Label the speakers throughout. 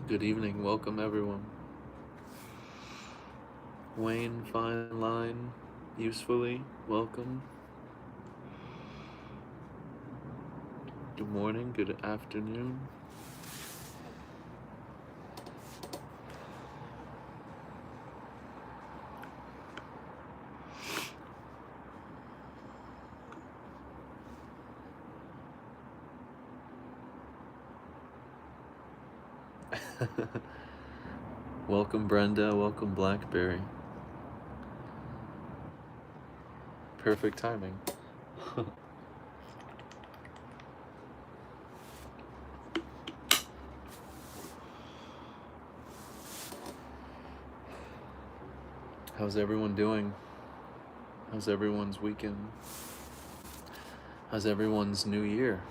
Speaker 1: Good evening, welcome everyone. Wayne, fine line, usefully, welcome. Good morning, good afternoon. Welcome Brenda, welcome Blackberry. Perfect timing. How's everyone doing? How's everyone's weekend? How's everyone's new year?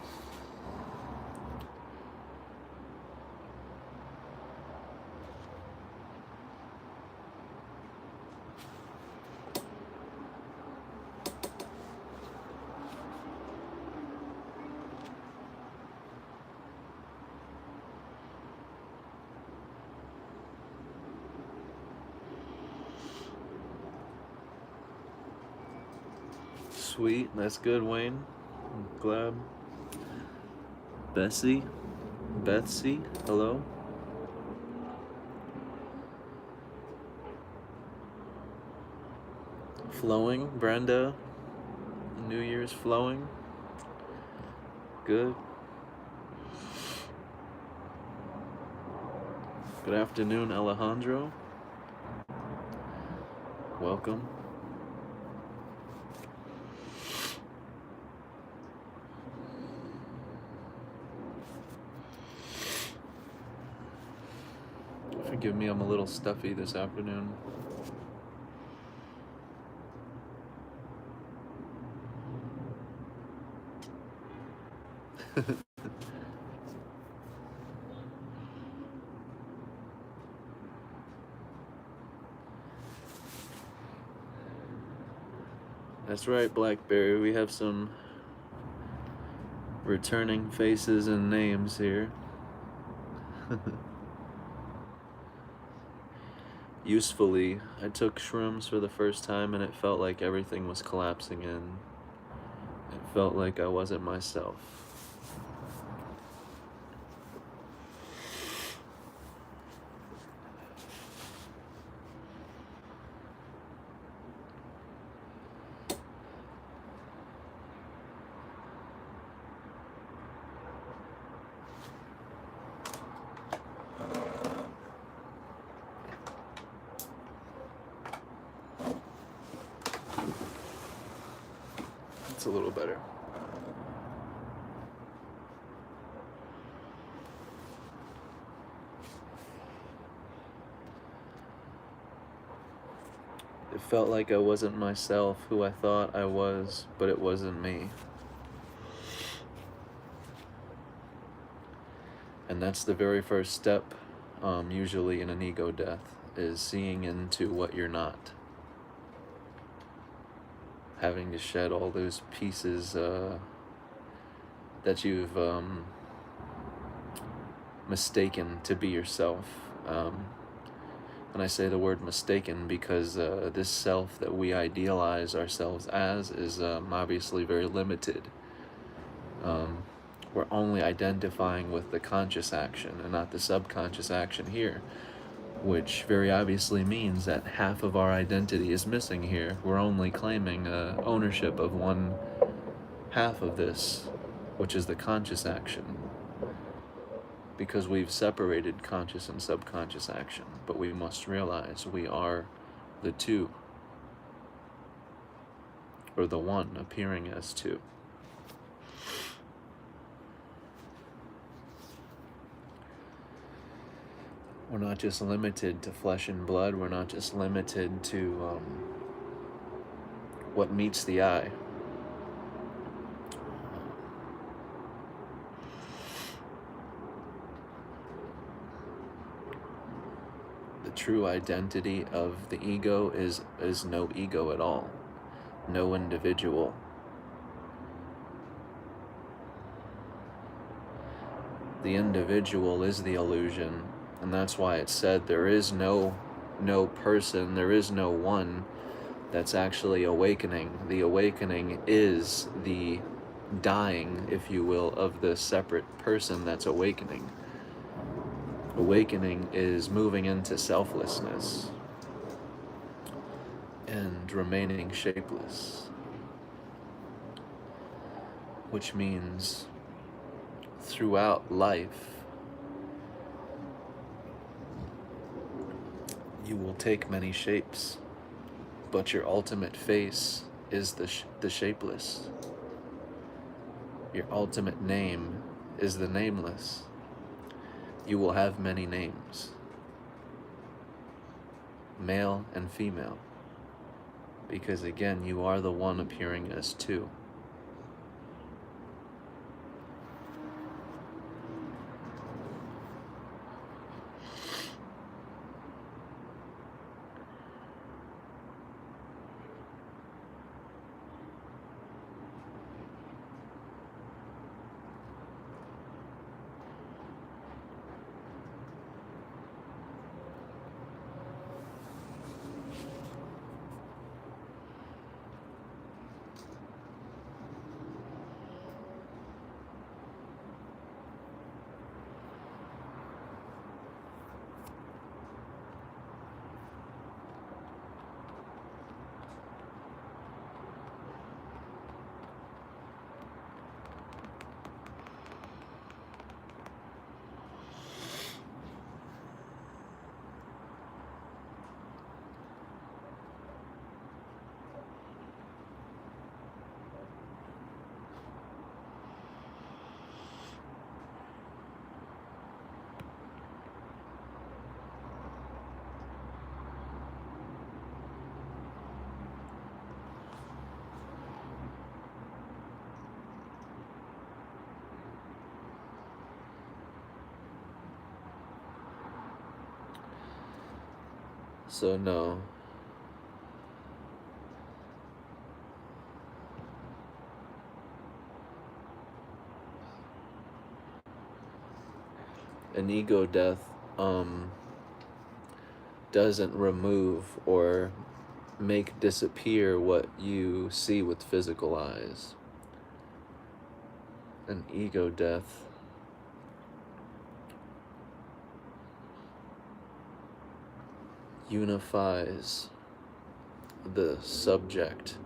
Speaker 1: Sweet, that's good, Wayne. I'm glad. Betsy, hello. Flowing, Brenda. New Year's flowing. Good. Good afternoon, Alejandro. Welcome. Forgive me, I'm a little stuffy this afternoon. That's right, Blackberry. We have some returning faces and names here. Usefully, I took shrooms for the first time and it felt like everything was collapsing in. It felt like I wasn't myself. It's a little better. It felt like I wasn't myself, who I thought I was, but it wasn't me. And that's the very first step, usually in an ego death, is seeing into what you're not. Having to shed all those pieces that you've mistaken to be yourself. And I say the word mistaken because this self that we idealize ourselves as is obviously very limited. We're only identifying with the conscious action and not the subconscious action here, which very obviously means that half of our identity is missing here. We're only claiming ownership of one half of this, which is the conscious action, because we've separated conscious and subconscious action. But we must realize we are the two, or the one appearing as two. We're not just limited to flesh and blood. We're not just limited to what meets the eye. The true identity of the ego is no ego at all, no individual. The individual is the illusion, And that's why it said there is no person, there is no one that's actually awakening. The awakening is the dying, if you will, of the separate person that's awakening. Awakening is moving into selflessness and remaining shapeless, which means throughout life you will take many shapes, but your ultimate face is the shapeless. Your ultimate name is the nameless. You will have many names, male and female, because again, you are the one appearing as two. So no, an ego death doesn't remove or make disappear what you see with physical eyes. An ego death unifies the subject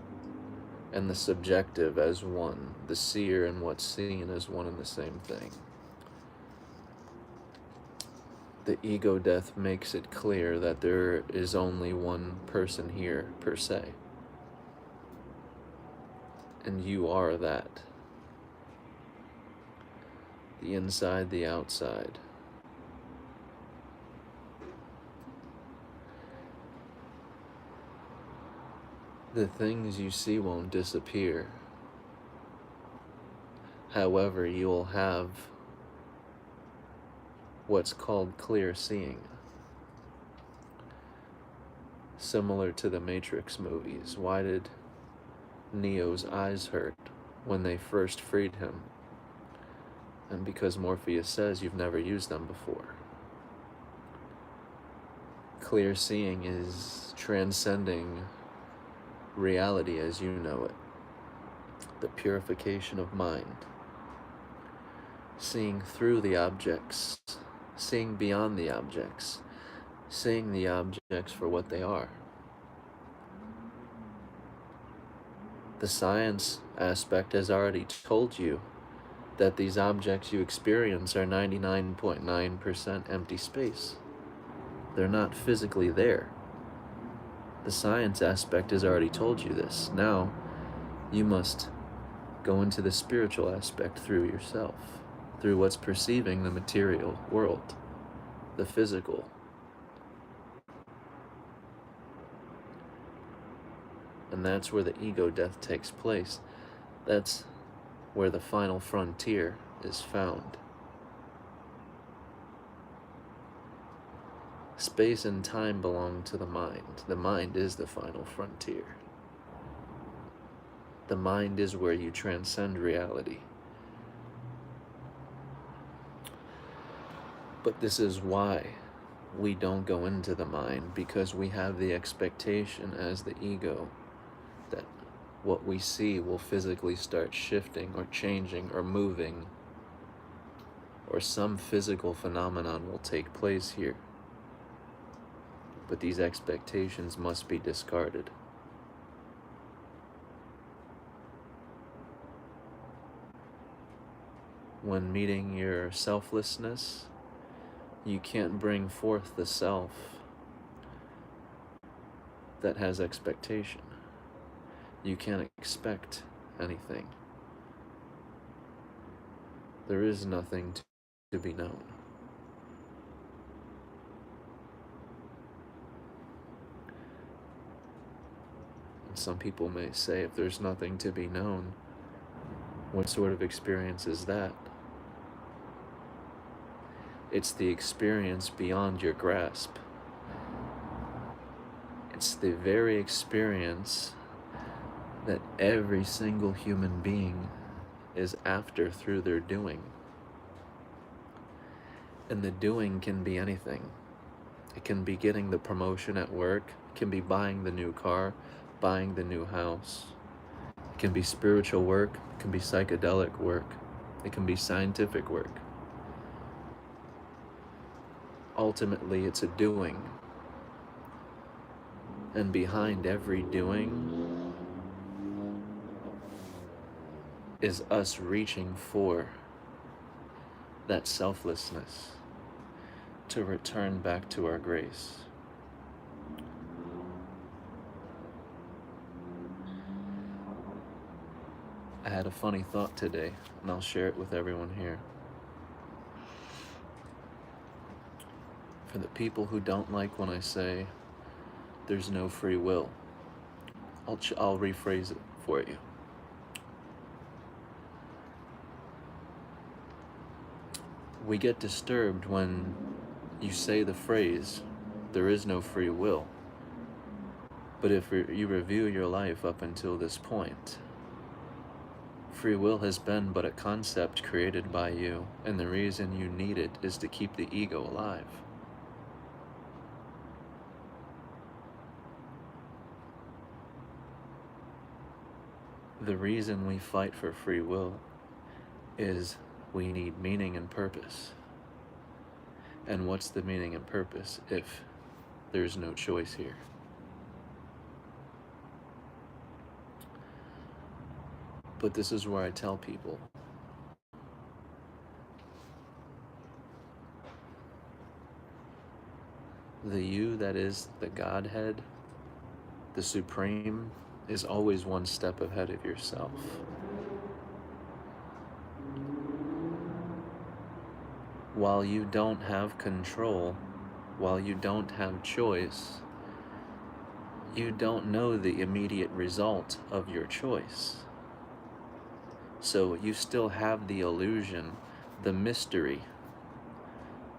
Speaker 1: and the subjective as one, the seer and what's seen as one and the same thing. The ego death makes it clear that there is only one person here, per se. And you are that. The inside, the outside. The things you see won't disappear. However, you'll have what's called clear seeing. Similar to the Matrix movies. Why did Neo's eyes hurt when they first freed him? And because Morpheus says you've never used them before. Clear seeing is transcending reality as you know it. The purification of mind. Seeing through the objects. Seeing beyond the objects. Seeing the objects for what they are. The science aspect has already told you that these objects you experience are 99.9% empty space. They're not physically there. The science aspect has already told you this. Now, you must go into the spiritual aspect through yourself, through what's perceiving the material world, the physical. And that's where the ego death takes place. That's where the final frontier is found. Space and time belong to the mind. The mind is the final frontier. The mind is where you transcend reality. But this is why we don't go into the mind because we have the expectation as the ego that what we see will physically start shifting or changing or moving, or some physical phenomenon will take place here. But these expectations must be discarded. When meeting your selflessness, you can't bring forth the self that has expectation. You can't expect anything. There is nothing to be known. And some people may say, if there's nothing to be known, what sort of experience is that? It's the experience beyond your grasp. It's the very experience that every single human being is after through their doing. And the doing can be anything. It can be getting the promotion at work, it can be buying the new car, buying the new house. It can be spiritual work, it can be psychedelic work, it can be scientific work. Ultimately, it's a doing. And behind every doing is us reaching for that selflessness to return back to our grace. I had a funny thought today, and I'll share it with everyone here. For the people who don't like when I say there's no free will, I'll rephrase it for you. We get disturbed when you say the phrase, there is no free will. But if you review your life up until this point, free will has been but a concept created by you, and the reason you need it is to keep the ego alive. The reason we fight for free will is we need meaning and purpose. And what's the meaning and purpose if there's no choice here? But this is where I tell people, the you that is the Godhead, the Supreme, is always one step ahead of yourself. While you don't have control, while you don't have choice, you don't know the immediate result of your choice. So you still have the illusion, the mystery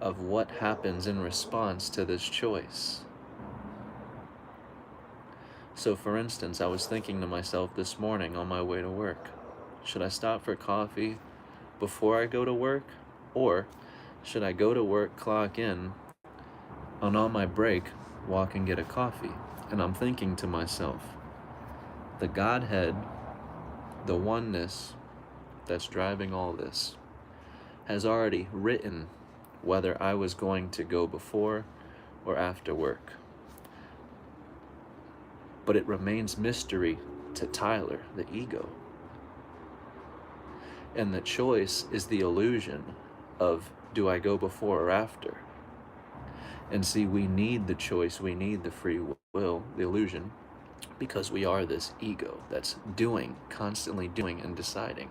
Speaker 1: of what happens in response to this choice. So for instance, I was thinking to myself this morning on my way to work, should I stop for coffee before I go to work? Or should I go to work, clock in, and on my break, walk and get a coffee? And I'm thinking to myself, the Godhead, the oneness that's driving all this, has already written whether I was going to go before or after work. But it remains mystery to Tyler, the ego. And the choice is the illusion of, do I go before or after? And see, we need the choice, we need the free will, the illusion, because we are this ego that's doing, constantly doing and deciding.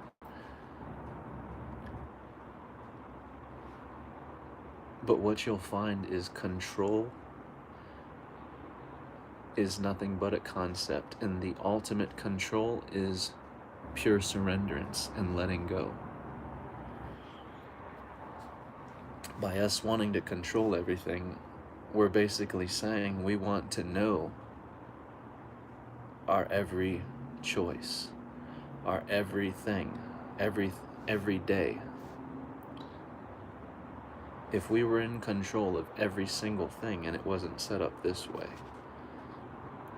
Speaker 1: But what you'll find is control is nothing but a concept, and the ultimate control is pure surrenderance and letting go. By us wanting to control everything, we're basically saying we want to know our every choice, our everything, every day. If we were in control of every single thing and it wasn't set up this way,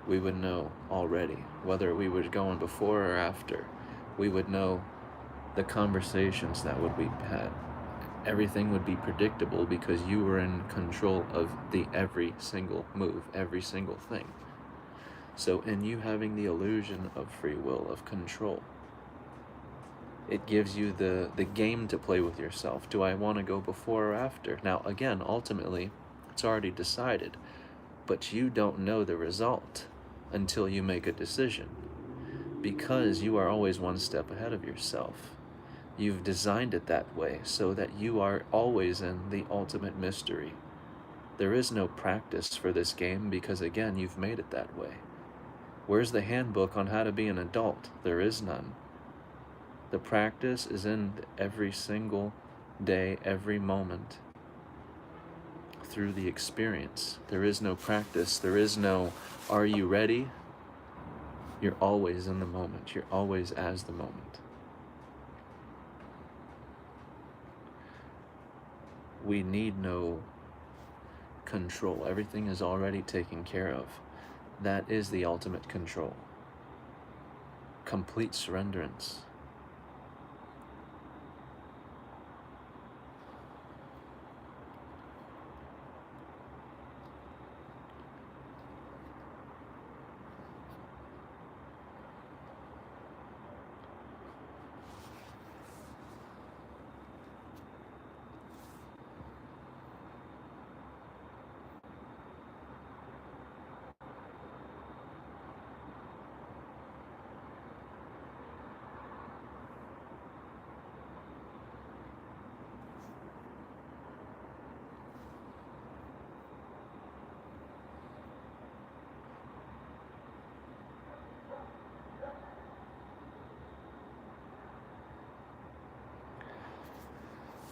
Speaker 1: we would know already whether we were going before or after. We would know the conversations that would be had. Everything would be predictable because you were in control of the every single move, every single thing. So in you having the illusion of free will, of control, it gives you the game to play with yourself. Do I want to go before or after? Now, again, ultimately, it's already decided, but you don't know the result until you make a decision, because you are always one step ahead of yourself. You've designed it that way so that you are always in the ultimate mystery. There is no practice for this game because, again, you've made it that way. Where's the handbook on how to be an adult? There is none. The practice is in every single day, every moment, through the experience. There is no practice. There is no, are you ready? You're always in the moment. You're always as the moment. We need no control. Everything is already taken care of. That is the ultimate control. Complete surrenderance.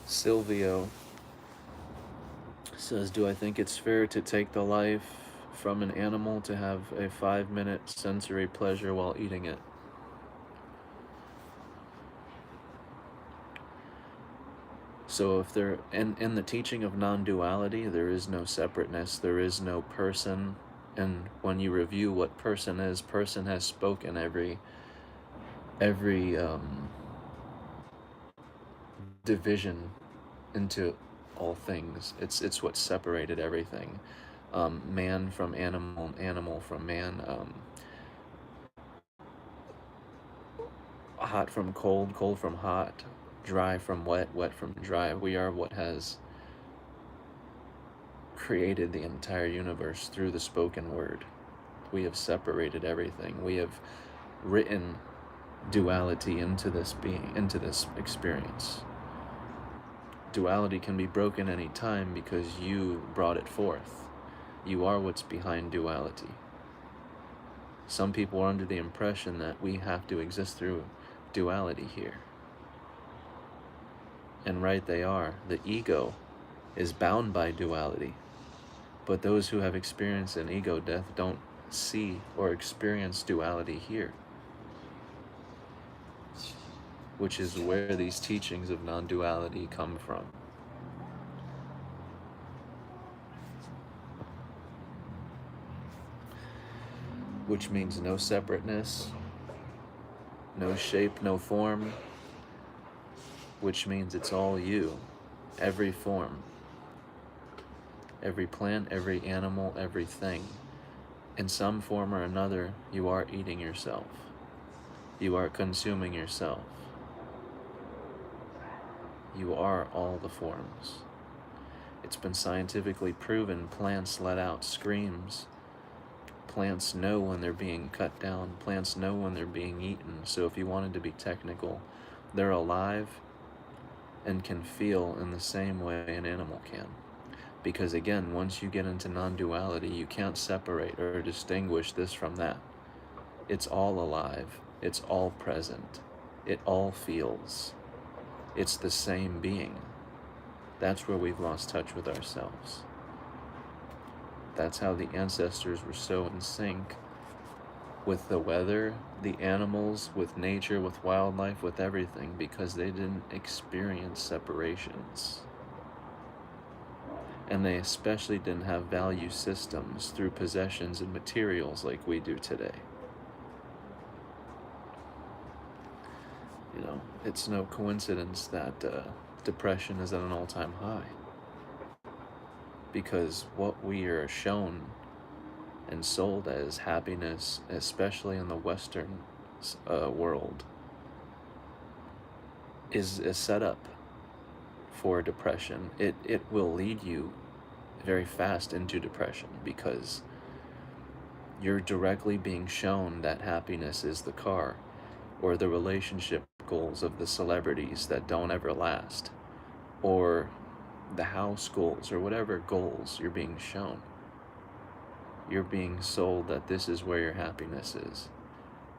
Speaker 1: Silvio says, do I think it's fair to take the life from an animal to have a 5-minute sensory pleasure while eating it? So if there, in the teaching of non-duality, there is no separateness, there is no person. And when you review what person is, person has spoken every division into all things. It's what separated everything. Man from animal, animal from man, hot from cold, cold from hot, dry from wet, wet from dry. We are what has created the entire universe through the spoken word. We have separated everything. We have written duality into this being, into this experience. Duality can be broken any time because you brought it forth. You are what's behind duality. Some people are under the impression that we have to exist through duality here. And right they are. The ego is bound by duality. But those who have experienced an ego death don't see or experience duality here, which is where these teachings of non-duality come from. Which means no separateness, no shape, no form, which means it's all you, every form, every plant, every animal, everything. In some form or another, you are eating yourself. You are consuming yourself. You are all the forms. It's been scientifically proven plants let out screams. Plants know when they're being cut down. Plants know when they're being eaten. So if you wanted to be technical, they're alive and can feel in the same way an animal can. Because again, once you get into non-duality, you can't separate or distinguish this from that. It's all alive. It's all present. It all feels. It's the same being. That's where we've lost touch with ourselves. That's how the ancestors were so in sync with the weather, the animals, with nature, with wildlife, with everything, because they didn't experience separations. And they especially didn't have value systems through possessions and materials like we do today. You know, it's no coincidence that depression is at an all-time high. Because what we are shown and sold as happiness, especially in the Western world, is a setup for depression. It will lead you very fast into depression because you're directly being shown that happiness is the car or the relationship goals of the celebrities that don't ever last, or the house goals, or whatever goals you're being shown. You're being sold that this is where your happiness is.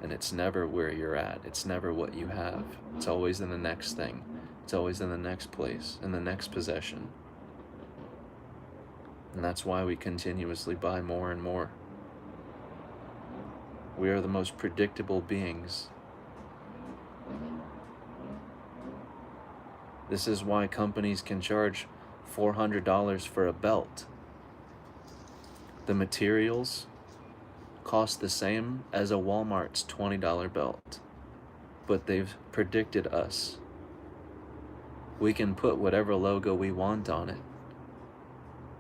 Speaker 1: And it's never where you're at. It's never what you have. It's always in the next thing. It's always in the next place, in the next possession. And that's why we continuously buy more and more. We are the most predictable beings. This is why companies can charge $400 for a belt. The materials cost the same as a Walmart's $20 belt, but they've predicted us. We can put whatever logo we want on it.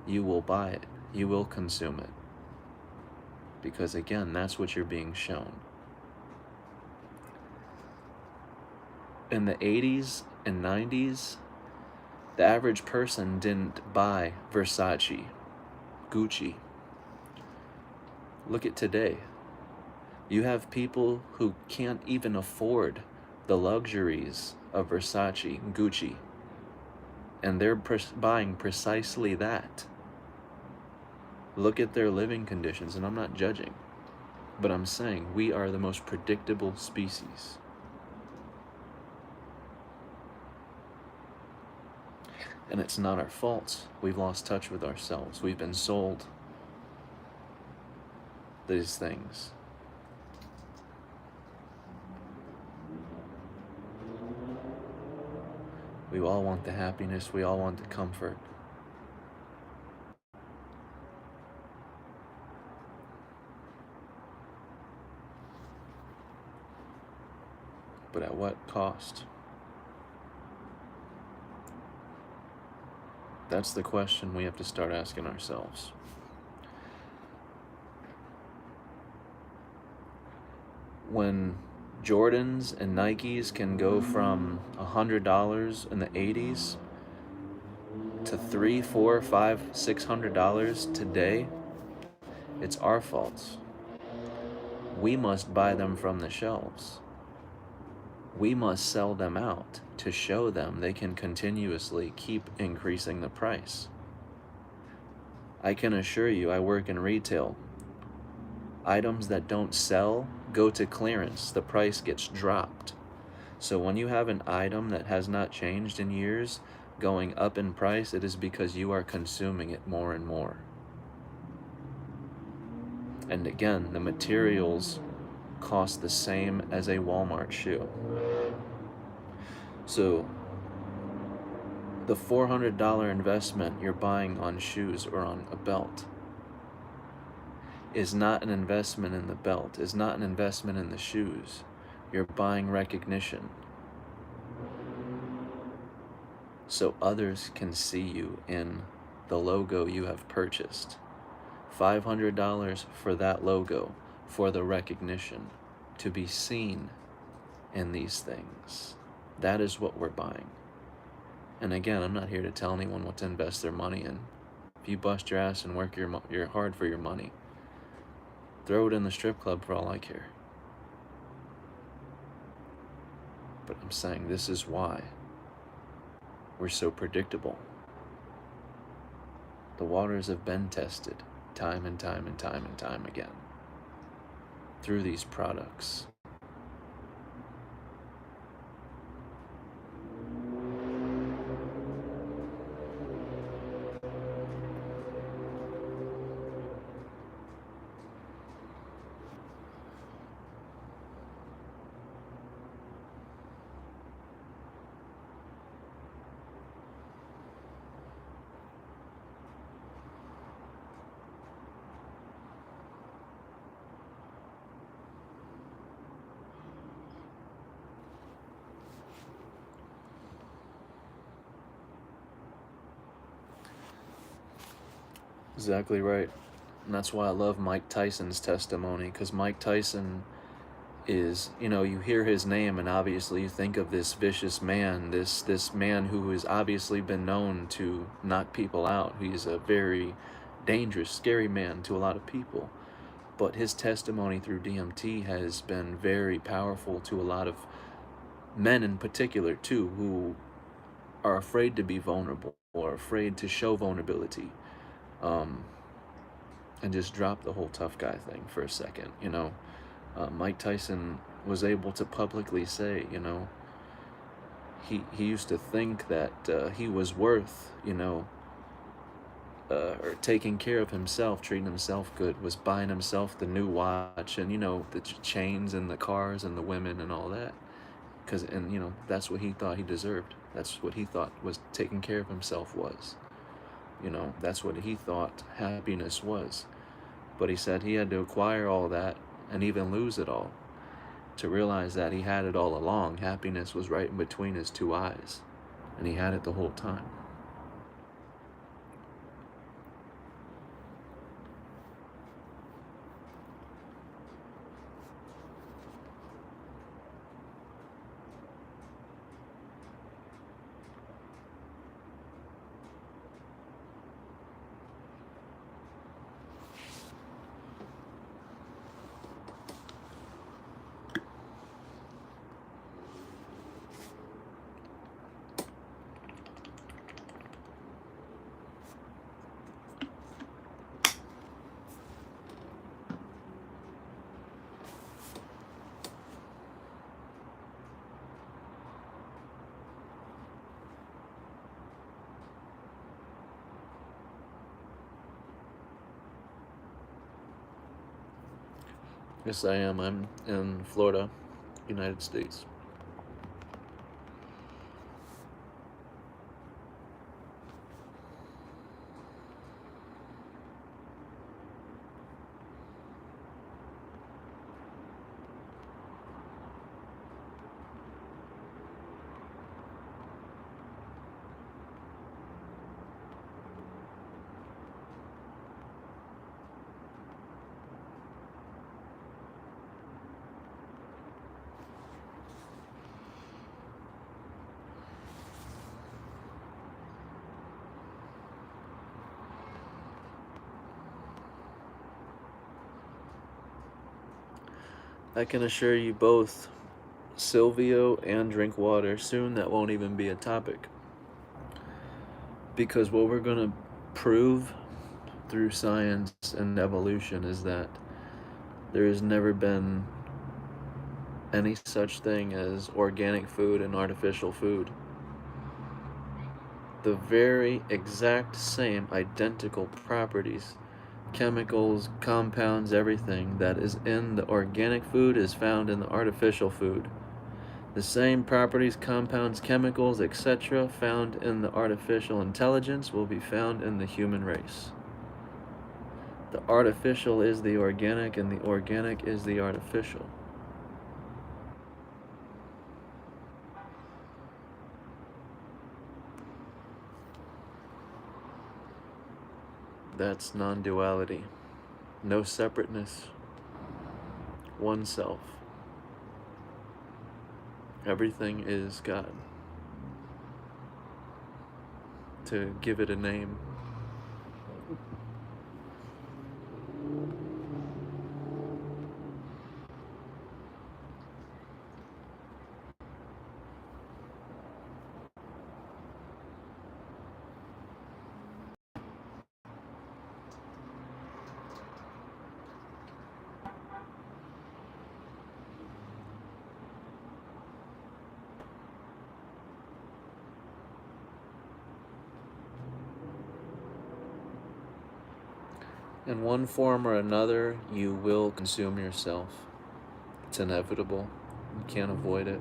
Speaker 1: You will buy it. You will consume it. Because again, that's what you're being shown. In the 80s and 90s, the average person didn't buy Versace, Gucci. Look at today. You have people who can't even afford the luxuries of Versace and Gucci, and they're buying precisely that. Look at their living conditions, and I'm not judging, but I'm saying we are the most predictable species. And it's not our fault. We've lost touch with ourselves. We've been sold these things. We all want the happiness. We all want the comfort. But at what cost? That's the question we have to start asking ourselves. When Jordans and Nikes can go from $100 in the 80s to $300, $400, $500, $600 today, it's our fault. We must buy them from the shelves. We must sell them out to show them they can continuously keep increasing the price. I can assure you, I work in retail. Items that don't sell go to clearance. The price gets dropped. So when you have an item that has not changed in years going up in price, it is because you are consuming it more and more. And again, the materials cost the same as a Walmart shoe. So the $400 investment you're buying on shoes or on a belt is not an investment in the belt, is not an investment in the shoes. You're buying recognition so others can see you in the logo you have purchased. $500 for that logo, for the recognition, to be seen in these things. That is what we're buying. And again, I'm not here to tell anyone what to invest their money in. If you bust your ass and work your hard for your money, throw it in the strip club for all I care. But I'm saying this is why we're so predictable. The waters have been tested time and time and time and time again through these products. Exactly right. And that's why I love Mike Tyson's testimony, because Mike Tyson is, you hear his name and obviously you think of this vicious man, this man who has obviously been known to knock people out. He's a very dangerous, scary man to a lot of people. But his testimony through DMT has been very powerful to a lot of men in particular too, who are afraid to be vulnerable or afraid to show vulnerability. Um, and just drop the whole tough guy thing for a second. Mike Tyson was able to publicly say, he used to think that he was worth, or taking care of himself, treating himself good, was buying himself the new watch and, the chains and the cars and the women and all that. And, that's what he thought he deserved. That's what he thought was taking care of himself was. That's what he thought happiness was. But he said he had to acquire all that and even lose it all to realize that he had it all along. Happiness was right in between his two eyes, and he had it the whole time. Yes, I am. I'm in Florida, United States. I can assure you both, Silvio and drink water. Soon that won't even be a topic. Because what we're going to prove through science and evolution is that there has never been any such thing as organic food and artificial food. The very exact same identical properties, chemicals, compounds, everything that is in the organic food is found in the artificial food. The same properties, compounds, chemicals, etc. found in the artificial intelligence will be found in the human race. The artificial is the organic and the organic is the artificial. That's non-duality. No separateness. One self. Everything is God. To give it a name. In one form or another, you will consume yourself. It's inevitable. You can't avoid it.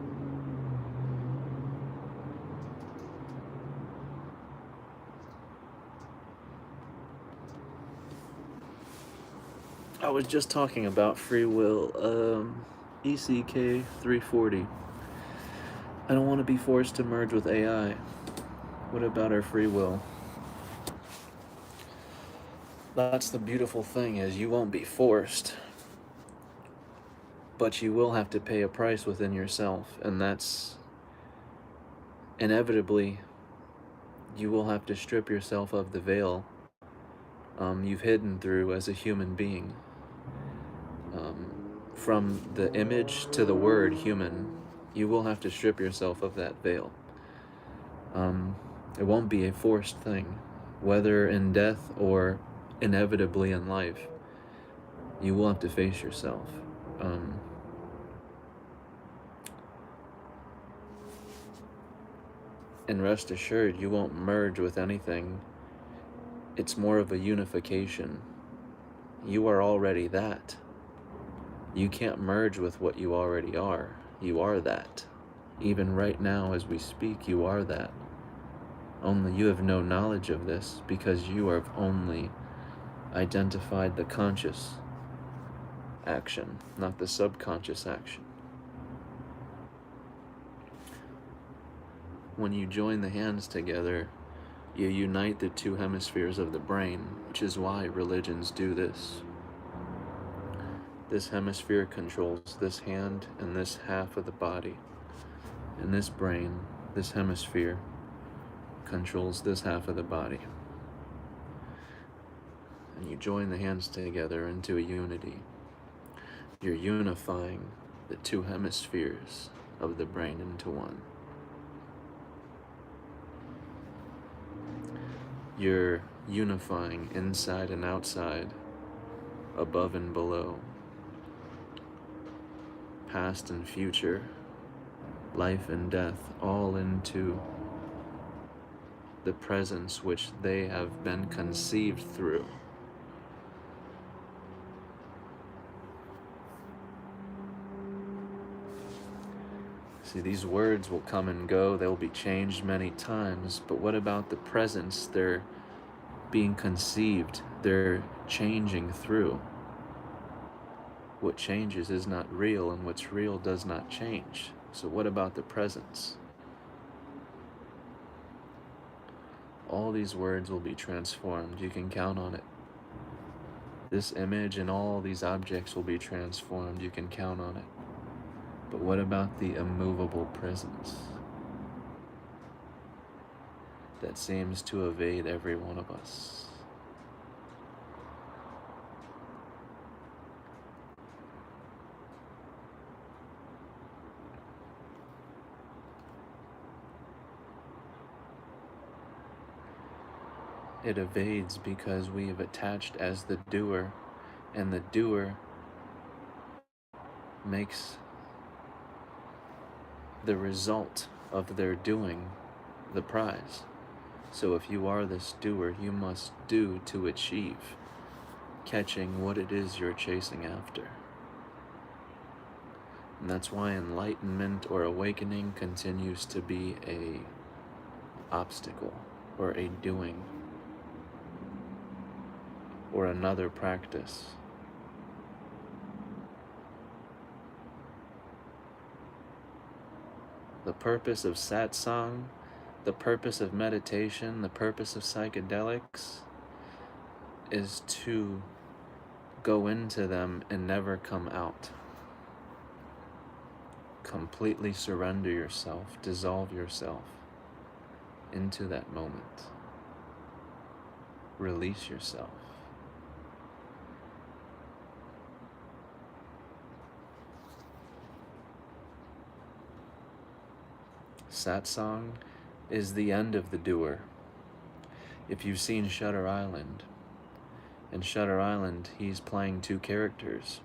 Speaker 1: I was just talking about free will. ECK 340. I don't want to be forced to merge with AI. What about our free will? That's the beautiful thing, is you won't be forced, but you will have to pay a price within yourself, and that's inevitably you will have to strip yourself of the veil you've hidden through as a human being. From the image to the word human, you will have to strip yourself of that veil. It won't be a forced thing, whether in death or inevitably in life. You will have to face yourself. And rest assured, you won't merge with anything. It's more of a unification. You are already that. You can't merge with what you already are. You are that. Even right now as we speak, you are that. Only you have no knowledge of this because you have only identified the conscious action, not the subconscious action. When you join the hands together, you unite the two hemispheres of the brain, which is why religions do this. This hemisphere controls this hand and this half of the body. And this brain, this hemisphere, controls this half of the body. And you join the hands together into a unity. You're unifying the two hemispheres of the brain into one. You're unifying inside and outside, above and below, past and future, life and death, all into the presence which they have been conceived through. See, these words will come and go, they'll be changed many times, but what about the presence they're being conceived, they're changing through? What changes is not real, and what's real does not change. So what about the presence? All these words will be transformed. You can count on it. This image and all these objects will be transformed. You can count on it. But what about the immovable presence that seems to evade every one of us? It evades because we have attached as the doer, and the doer makes the result of their doing the prize. So if you are this doer, you must do to achieve catching what it is you're chasing after. And that's why enlightenment or awakening continues to be a obstacle or a doing or another practice. The purpose of satsang, the purpose of meditation, the purpose of psychedelics is to go into them and never come out. Completely surrender yourself, dissolve yourself into that moment. Release yourself. Satsang is the end of the doer. If you've seen Shutter Island, in Shutter Island, he's playing two characters,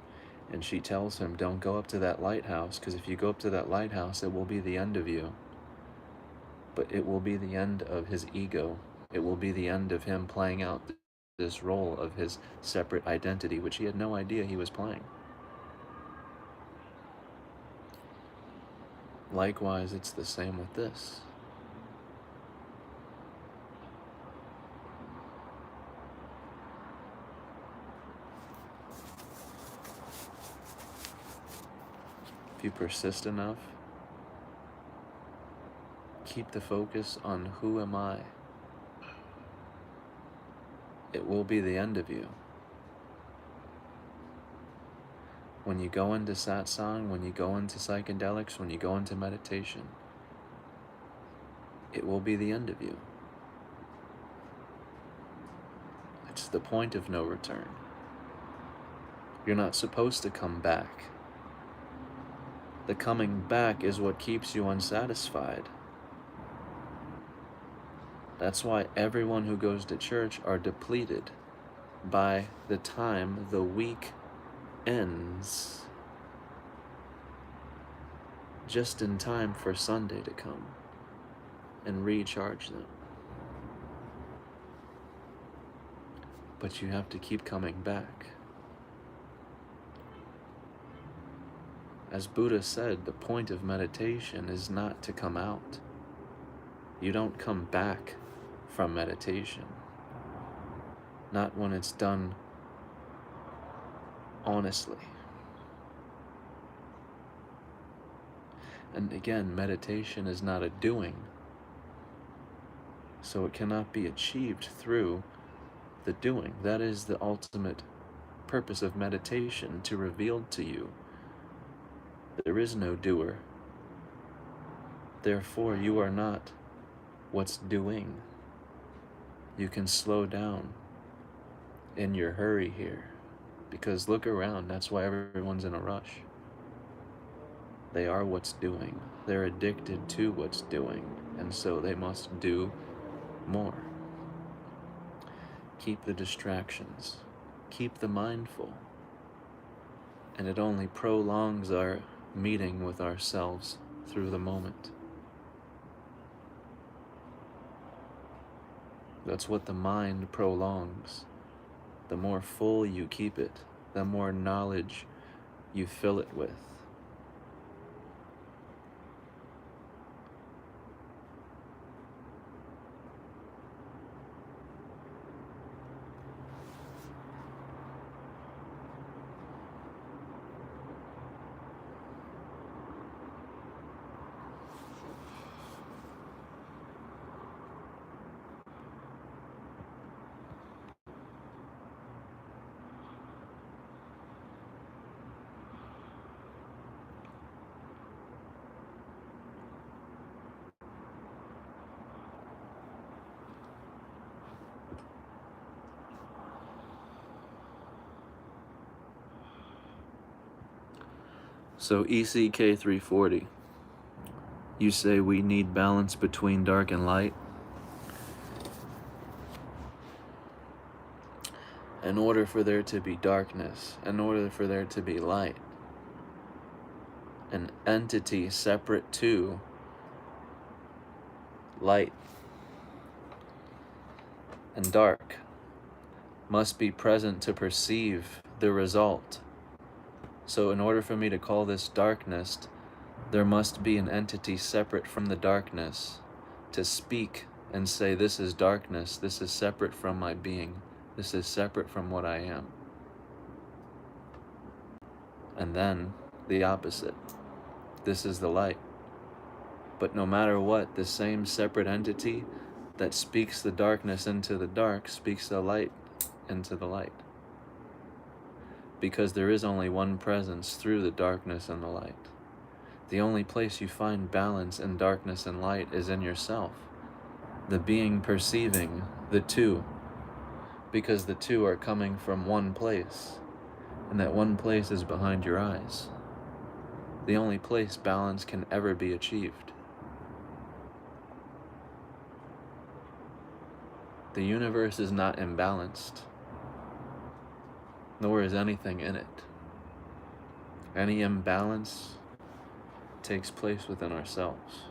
Speaker 1: and she tells him, don't go up to that lighthouse, because if you go up to that lighthouse, it will be the end of you. But it will be the end of his ego. It will be the end of him playing out this role of his separate identity, which he had no idea he was playing. Likewise, it's the same with this. If you persist enough, keep the focus on who am I? it will be the end of you. When you go into satsang, when you go into psychedelics, when you go into meditation, it will be the end of you. It's the point of no return. You're not supposed to come back. The coming back is what keeps you unsatisfied. That's why everyone who goes to church are depleted by the time the week ends, just in time for Sunday to come and recharge them. But you have to keep coming back. As Buddha said, the point of meditation is not to come out. You don't come back from meditation. Not when it's done honestly. And again, meditation is not a doing, so it cannot be achieved through the doing. That is the ultimate purpose of meditation, to reveal to you there is no doer. Therefore, you are not what's doing. You can slow down in your hurry here, because look around, that's why everyone's in a rush. They are what's doing. They're addicted to what's doing, and so they must do more. Keep the distractions. Keep the mindful. And it only prolongs our meeting with ourselves through the moment. That's what the mind prolongs. The more full you keep it, the more knowledge you fill it with. So ECK 340, you say we need balance between dark and light. In order for there to be darkness, in order for there to be light, an entity separate to light and dark must be present to perceive the result. So in order for me to call this darkness, there must be an entity separate from the darkness to speak and say, this is darkness, this is separate from my being, this is separate from what I am. And then the opposite, this is the light. But no matter what, the same separate entity that speaks the darkness into the dark speaks the light into the light. Because there is only one presence through the darkness and the light. The only place you find balance in darkness and light is in yourself, the being perceiving the two, because the two are coming from one place, and that one place is behind your eyes. The only place balance can ever be achieved. The universe is not imbalanced, nor is anything in it. Any imbalance takes place within ourselves.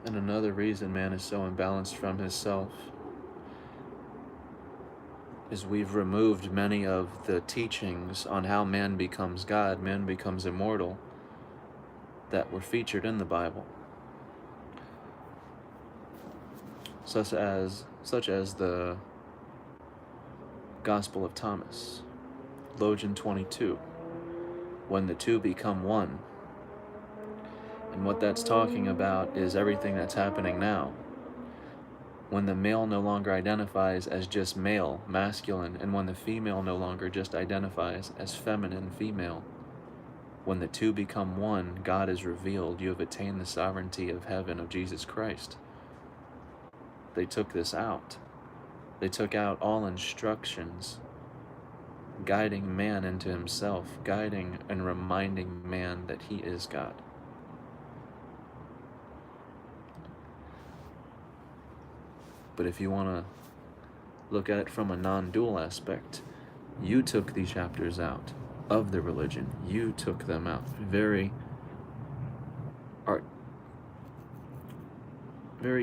Speaker 1: And another reason man is so imbalanced from his self is we've removed many of the teachings on how man becomes God, man becomes immortal, that were featured in the Bible. Such as the Gospel of Thomas, Logian 22, when the two become one. And what that's talking about is everything that's happening now. When the male no longer identifies as just male, masculine, and when the female no longer just identifies as feminine, female. When the two become one, God is revealed. You have attained the sovereignty of heaven, of Jesus Christ. They took this out. They took out all instructions, guiding man into himself, guiding and reminding man that he is God. But if you want to look at it from a non-dual aspect, you took these chapters out of the religion. You took them out. Very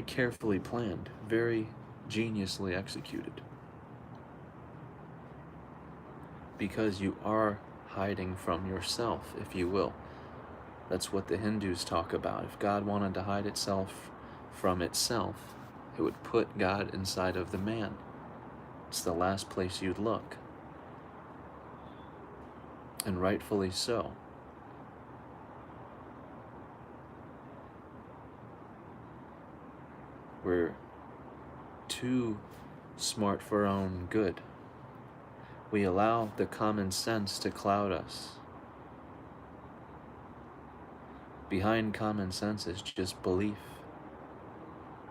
Speaker 1: carefully planned, very geniusly executed. Because you are hiding from yourself, if you will. That's what the Hindus talk about. If God wanted to hide itself from itself, it would put God inside of the man. It's the last place you'd look. And rightfully so. We're too smart for our own good. We allow the common sense to cloud us. Behind common sense is just belief.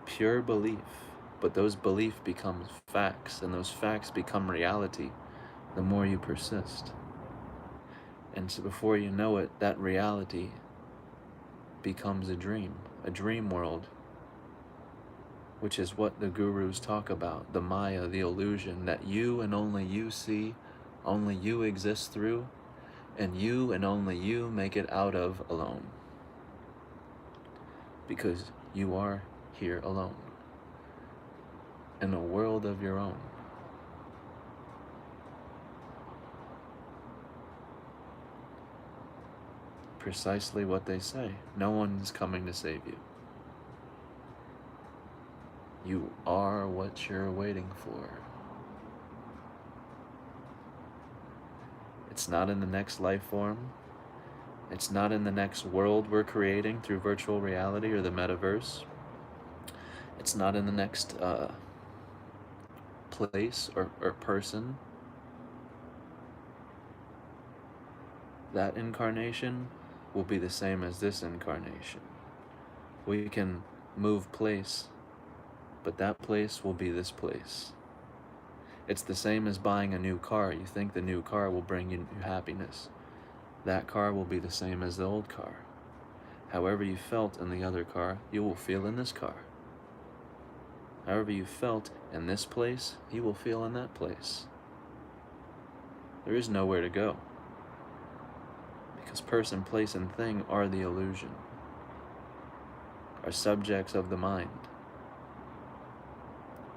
Speaker 1: Pure belief. But those beliefs become facts, and those facts become reality the more you persist. And so before you know it, that reality becomes a dream world, which is what the gurus talk about, the Maya, the illusion that you and only you see, only you exist through, and you and only you make it out of alone. Because you are here alone, in a world of your own. Precisely what they say. No one's coming to save you. You are what you're waiting for. It's not in the next life form. It's not in the next world we're creating through virtual reality or the metaverse. It's not in the next place or person. That incarnation will be the same as this incarnation. We can move place, but that place will be this place. It's the same as buying a new car. You think the new car will bring you happiness. That car will be the same as the old car. However you felt in the other car, you will feel in this car. However you felt in this place, you will feel in that place. There is nowhere to go. Because person, place, and thing are the illusion, are subjects of the mind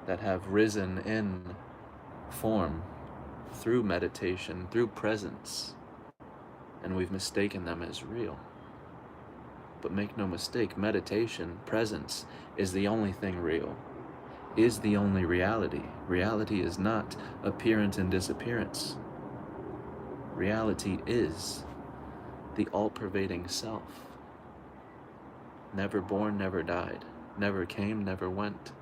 Speaker 1: that have risen in form through meditation, through presence, and we've mistaken them as real. But make no mistake, meditation, presence, is the only thing real, is the only reality. Reality is not appearance and disappearance. Reality is the all-pervading self. Never born, never died. Never came, never went.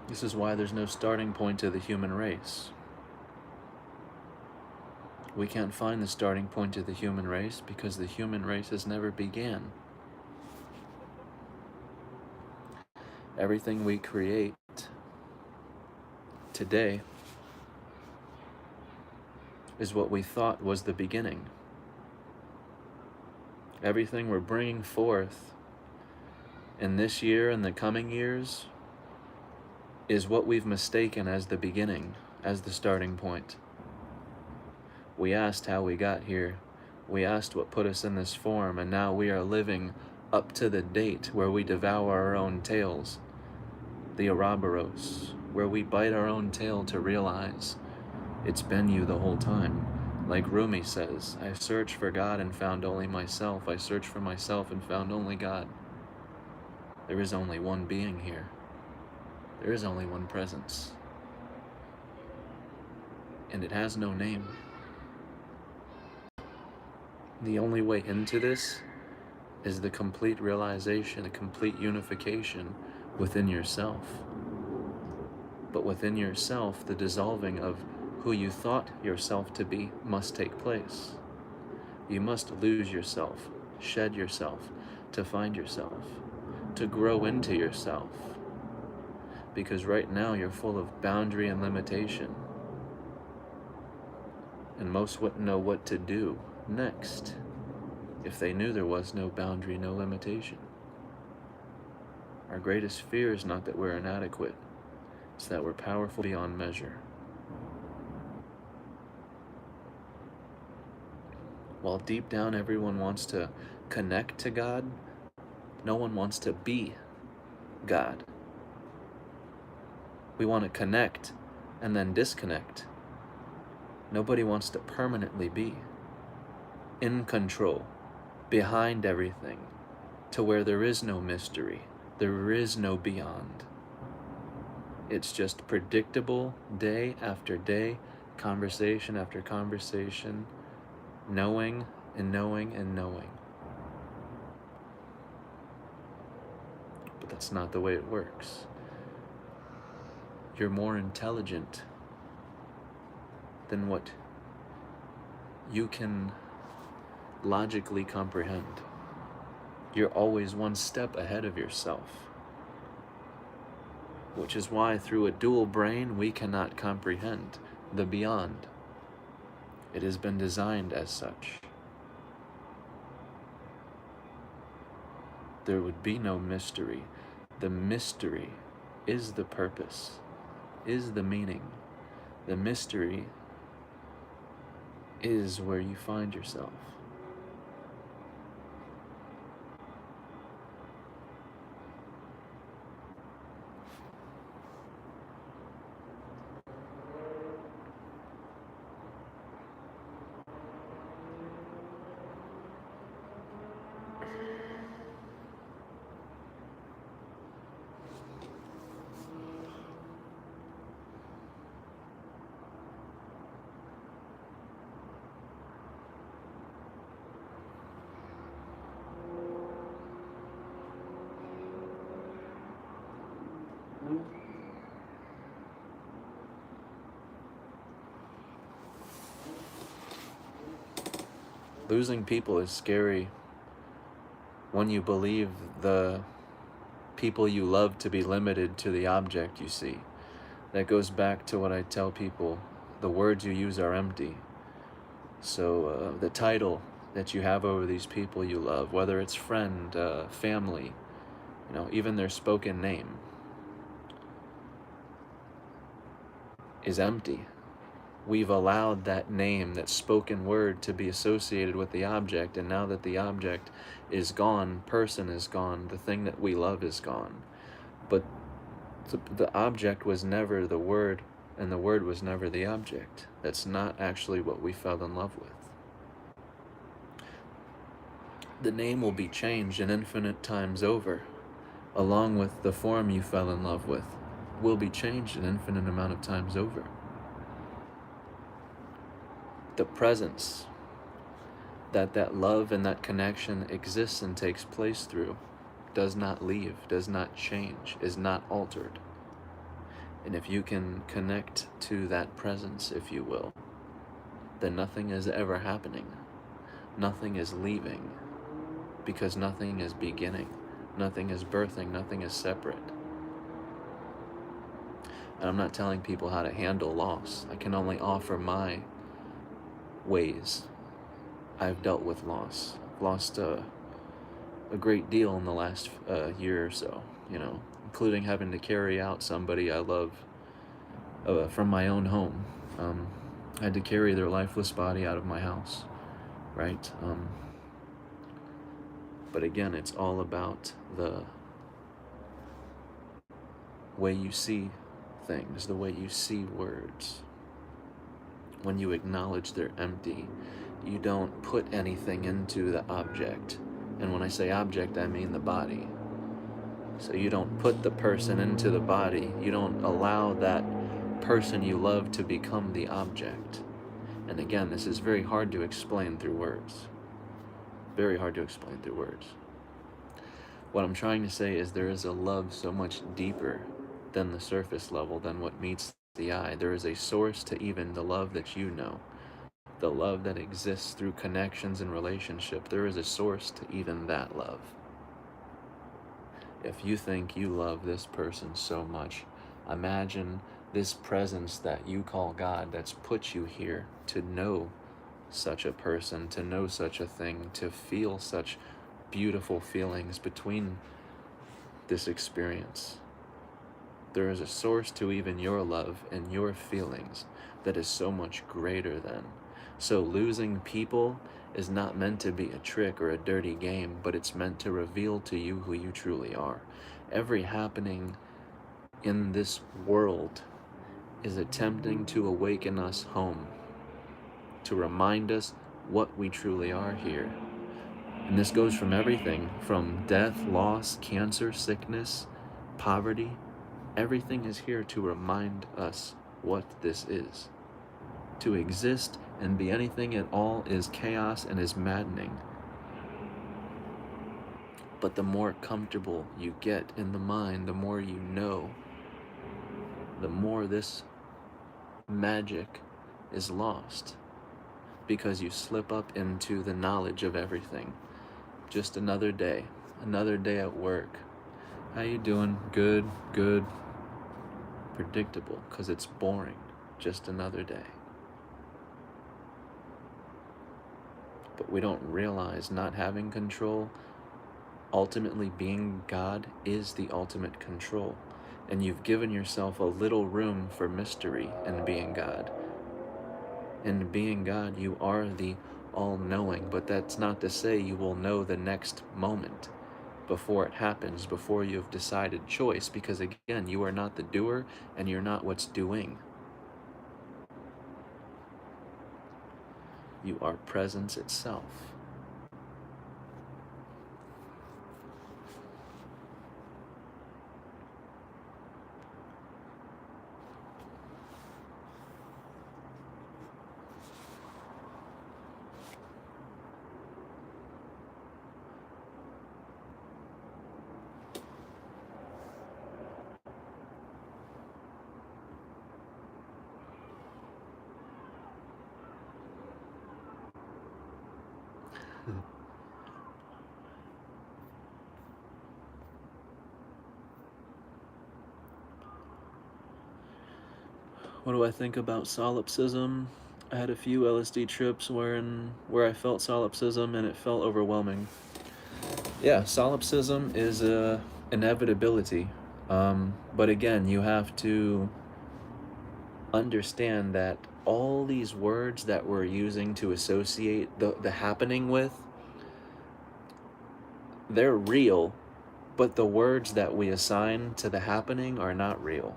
Speaker 1: This is why there's no starting point to the human race. We can't find the starting point to the human race because the human race has never began. Everything we create today is what we thought was the beginning. Everything we're bringing forth in this year and the coming years is what we've mistaken as the beginning, as the starting point. We asked how we got here. We asked what put us in this form, and now we are living up to the date where we devour our own tails, the Ouroboros, where we bite our own tail to realize it's been you the whole time. Like Rumi says, I searched for God and found only myself. I searched for myself and found only God. There is only one being here. There is only one presence. And it has no name. The only way into this is the complete realization, the complete unification within yourself. But within yourself, the dissolving of who you thought yourself to be must take place. You must lose yourself, shed yourself, to find yourself, to grow into yourself. Because right now you're full of boundary and limitation. And most wouldn't know what to do next if they knew there was no boundary, no limitation. Our greatest fear is not that we're inadequate, it's that we're powerful beyond measure. While deep down everyone wants to connect to God, no one wants to be God. We want to connect and then disconnect. Nobody wants to permanently be in control, behind everything, to where there is no mystery, there is no beyond. It's just predictable, day after day, conversation after conversation, knowing and knowing and knowing. But that's not the way it works. You're more intelligent than what you can logically comprehend. You're always one step ahead of yourself. Which is why through a dual brain we cannot comprehend the beyond. It has been designed as such. There would be no mystery. The mystery is the purpose, is the meaning. The mystery is where you find yourself. Losing people is scary when you believe the people you love to be limited to the object you see. That goes back to what I tell people, the words you use are empty. So the title that you have over these people you love, whether it's friend, family, even their spoken name, is empty. We've allowed that name, that spoken word, to be associated with the object, and now that the object is gone, person is gone, the thing that we love is gone. But the object was never the word, and the word was never the object. That's not actually what we fell in love with. The name will be changed an infinite times over, along with the form you fell in love with, will be changed an infinite amount of times over. The presence that love and that connection exists and takes place through does not leave, does not change, is not altered. And if you can connect to that presence, if you will, then nothing is ever happening. Nothing is leaving, because nothing is beginning. Nothing is birthing, nothing is separate. And I'm not telling people how to handle loss. I can only offer my ways I've dealt with loss. I've lost a great deal in the last year or so, including having to carry out somebody I love from my own home. I had to carry their lifeless body out of my house, right? But again, it's all about the way you see things, the way you see words. when you acknowledge they're empty, you don't put anything into the object. And when I say object, I mean the body. So you don't put the person into the body. You don't allow that person you love to become the object. And again, this is very hard to explain through words. Very hard to explain through words. What I'm trying to say is there is a love so much deeper than the surface level, than what meets the eye. There is a source to even the love that you know, the love that exists through connections and relationship. There is a source to even that love. If you think you love this person so much, imagine this presence that you call God that's put you here to know such a person, to know such a thing, to feel such beautiful feelings between this experience. There is a source to even your love and your feelings that is so much greater than. So losing people is not meant to be a trick or a dirty game, but it's meant to reveal to you who you truly are. Every happening in this world is attempting to awaken us home, to remind us what we truly are here. And this goes from everything from death, loss, cancer, sickness, poverty. Everything is here to remind us what this is. To exist and be anything at all is chaos and is maddening. But the more comfortable you get in the mind, the more you know, the more this magic is lost. Because you slip up into the knowledge of everything. Just another day at work. How you doing? Good, good. Predictable, because it's boring. Just another day. But we don't realize not having control, ultimately being God, is the ultimate control. And you've given yourself a little room for mystery in being God. In being God, you are the all-knowing, but that's not to say you will know the next moment before it happens, before you've decided choice, because again, you are not the doer and you're not what's doing. You are presence itself. What do I think about solipsism? I had a few LSD trips where I felt solipsism and it felt overwhelming. Yeah, solipsism is a inevitability. But again, you have to understand that all these words that we're using to associate the happening with, they're real, but the words that we assign to the happening are not real.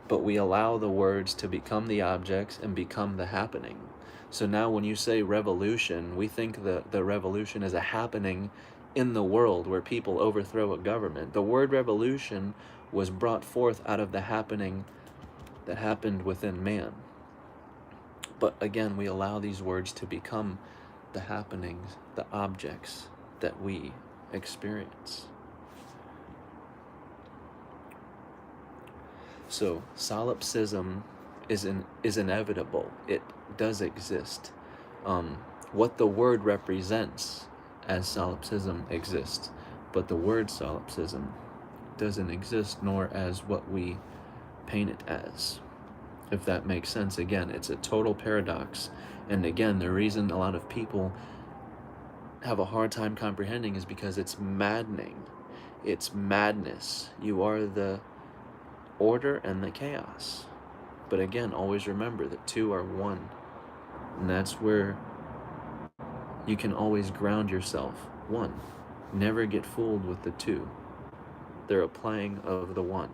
Speaker 1: But we allow the words to become the objects and become the happening. So now when you say revolution, we think the revolution is a happening in the world where people overthrow a government. The word revolution was brought forth out of the happening that happened within man. But again, we allow these words to become the happenings, the objects that we experience. So solipsism is inevitable. It does exist. What the word represents as solipsism exists, but the word solipsism doesn't exist, nor as what we paint it as. If that makes sense. Again, it's a total paradox. And again, the reason a lot of people have a hard time comprehending is because it's maddening. It's madness. You are the order and the chaos. But again, always remember that two are one. And that's where you can always ground yourself. One. Never get fooled with the two. They're a playing of the one.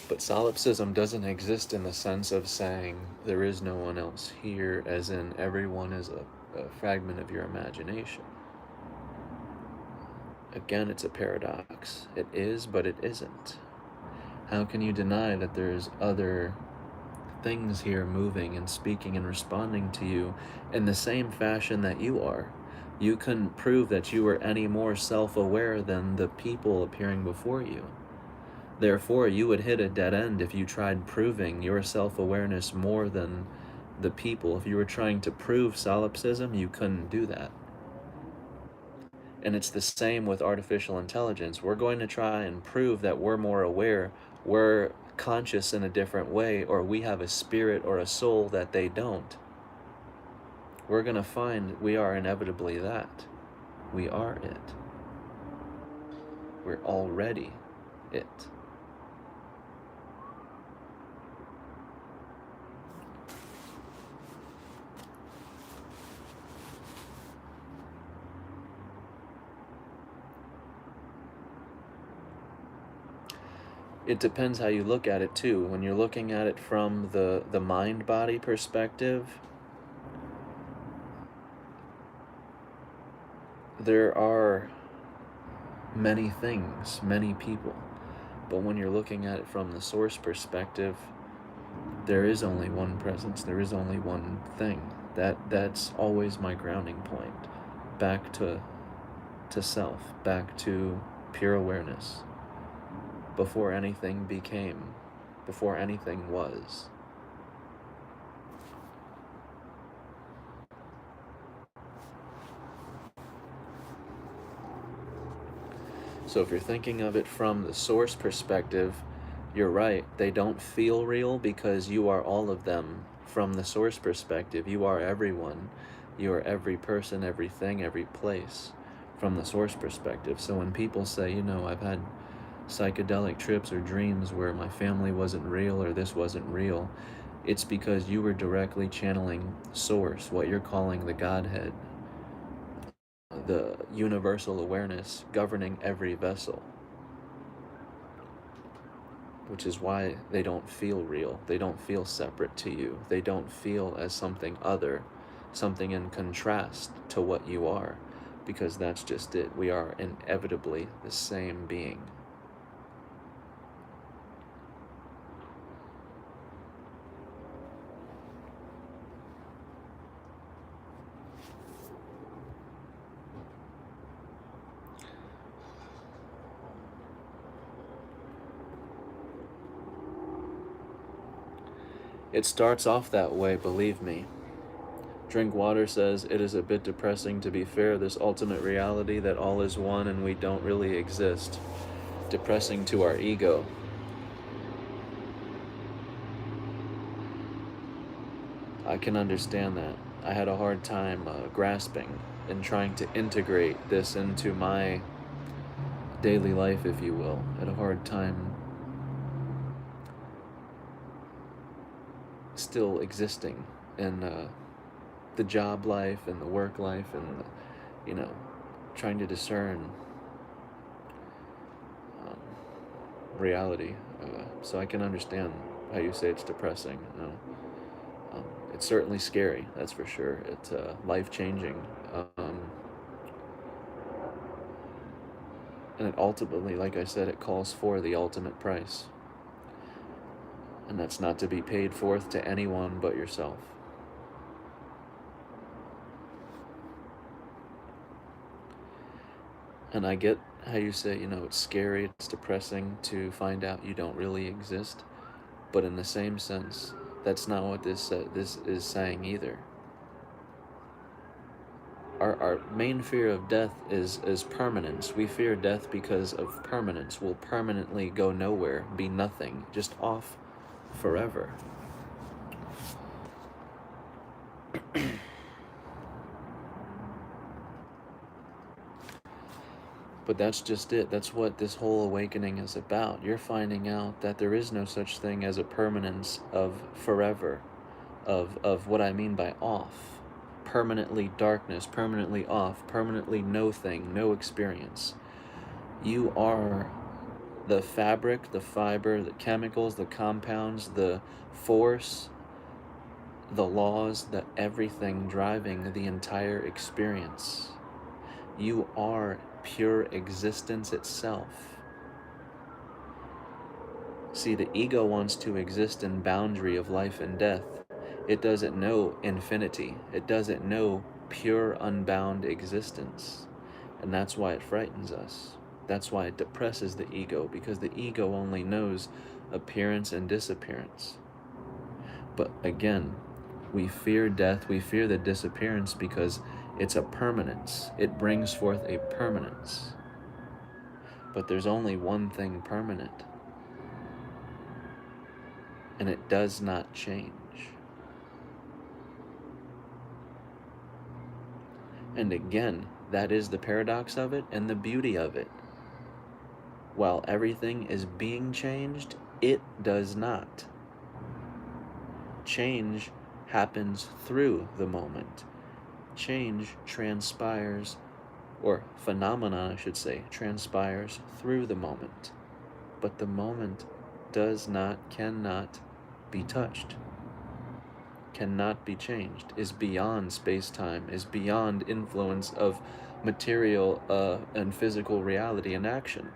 Speaker 1: But solipsism doesn't exist in the sense of saying there is no one else here, as in everyone is a fragment of your imagination. Again, it's a paradox. It is, but it isn't. How can you deny that there's other things here moving and speaking and responding to you in the same fashion that you are? You couldn't prove that you were any more self-aware than the people appearing before you. Therefore, you would hit a dead end if you tried proving your self-awareness more than the people. If you were trying to prove solipsism, you couldn't do that. And it's the same with artificial intelligence. We're going to try and prove that we're more aware, we're conscious in a different way, or we have a spirit or a soul that they don't. We're going to find we are inevitably that. We are it. We're already it. It depends how you look at it too. When you're looking at it from the mind-body perspective, there are many things, many people. But when you're looking at it from the source perspective, there is only one presence, there is only one thing. That's always my grounding point. Back to self, back to pure awareness. Before anything became, before anything was. So if you're thinking of it from the source perspective, you're right, they don't feel real because you are all of them. From the source perspective, you are everyone. You are every person, everything, every place from the source perspective. So when people say, you know, I've had psychedelic trips or dreams where my family wasn't real or this wasn't real, it's because you were directly channeling source, what you're calling the Godhead, the universal awareness governing every vessel. Which is why they don't feel real. They don't feel separate to you. They don't feel as something other, something in contrast to what you are, because that's just it. We are inevitably the same being. It starts off that way, believe me. Drinkwater says, it is a bit depressing to be fair, this ultimate reality that all is one and we don't really exist. Depressing to our ego. I can understand that. I had a hard time grasping and trying to integrate this into my daily life, if you will. I had a hard time still existing in the job life and the work life and, you know, trying to discern reality. So I can understand how you say it's depressing. You know? It's certainly scary, that's for sure. It's life-changing. And it ultimately, like I said, it calls for the ultimate price. And that's not to be paid forth to anyone but yourself. And I get how you say, you know, it's scary, it's depressing to find out you don't really exist. But in the same sense, that's not what this is saying either. Our main fear of death is permanence. We fear death because of permanence. We'll permanently go nowhere, be nothing, just off forever. But that's just it. That's what this whole awakening is about. You're finding out that there is no such thing as a permanence of forever, of what I mean by off. Permanently darkness, permanently off, permanently no thing, no experience. You are the fabric, the fiber, the chemicals, the compounds, the force, the laws, that everything driving the entire experience. You are pure existence itself. See, the ego wants to exist in boundary of life and death. It doesn't know infinity. It doesn't know pure unbound existence. And that's why it frightens us. That's why it depresses the ego, because the ego only knows appearance and disappearance. But again, we fear death, we fear the disappearance because it's a permanence. It brings forth a permanence. But there's only one thing permanent, and it does not change. And again, that is the paradox of it and the beauty of it. While everything is being changed, it does not. Change happens through the moment. Change transpires, or phenomenon I should say, transpires through the moment. But the moment does not, cannot be touched, cannot be changed, is beyond space-time, is beyond influence of material and physical reality and action.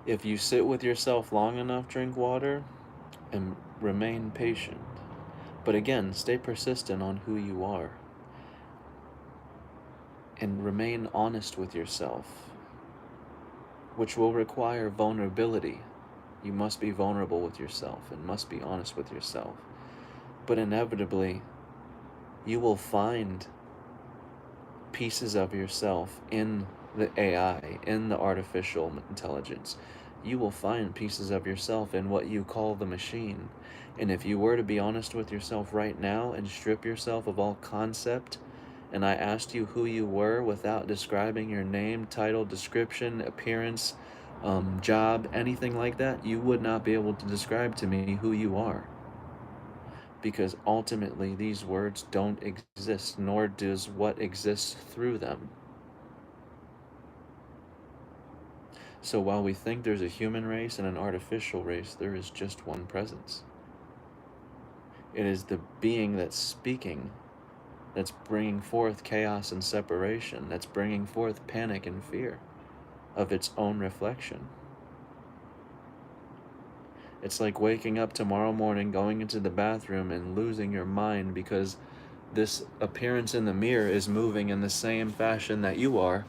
Speaker 1: If you sit with yourself long enough, drink water and remain patient. But again, stay persistent on who you are. And remain honest with yourself, which will require vulnerability. You must be vulnerable with yourself and must be honest with yourself. But inevitably, you will find pieces of yourself in the AI, in the artificial intelligence. You will find pieces of yourself in what you call the machine. And if you were to be honest with yourself right now and strip yourself of all concept, and I asked you who you were without describing your name, title, description, appearance, job, anything like that, you would not be able to describe to me who you are. Because ultimately these words don't exist, nor does what exists through them. So while we think there's a human race and an artificial race, there is just one presence. It is the being that's speaking, that's bringing forth chaos and separation, that's bringing forth panic and fear of its own reflection. It's like waking up tomorrow morning, going into the bathroom and losing your mind because this appearance in the mirror is moving in the same fashion that you are.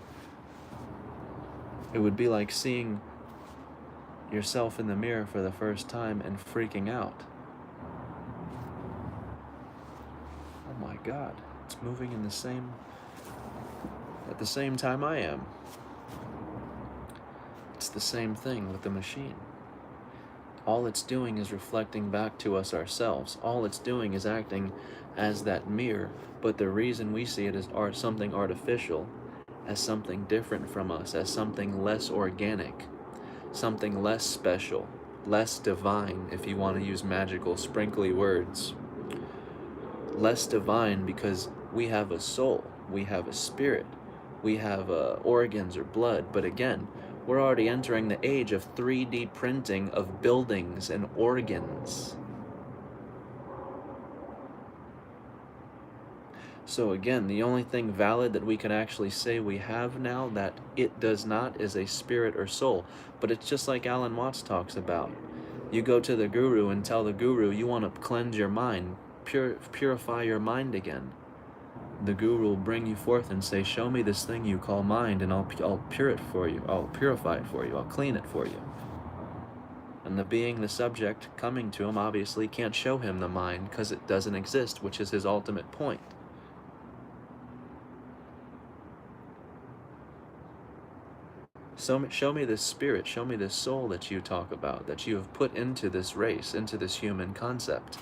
Speaker 1: It would be like seeing yourself in the mirror for the first time and freaking out. Oh my God, it's moving in at the same time I am. It's the same thing with the machine. All it's doing is reflecting back to us ourselves. All it's doing is acting as that mirror, but the reason we see it as something artificial, as something different from us, as something less organic, something less special, less divine, if you want to use magical, sprinkly words. Less divine because we have a soul, we have a spirit, we have organs or blood, but again, we're already entering the age of 3D printing of buildings and organs. So again, the only thing valid that we can actually say we have now that it does not is a spirit or soul. But it's just like Alan Watts talks about. You go to the guru and tell the guru you want to cleanse your mind, purify your mind again. The guru will bring you forth and say, show me this thing you call mind and I'll purify it for you, I'll clean it for you. And the being, the subject coming to him, obviously can't show him the mind because it doesn't exist, which is his ultimate point. Show me this spirit, show me this soul that you talk about, that you have put into this race, into this human concept.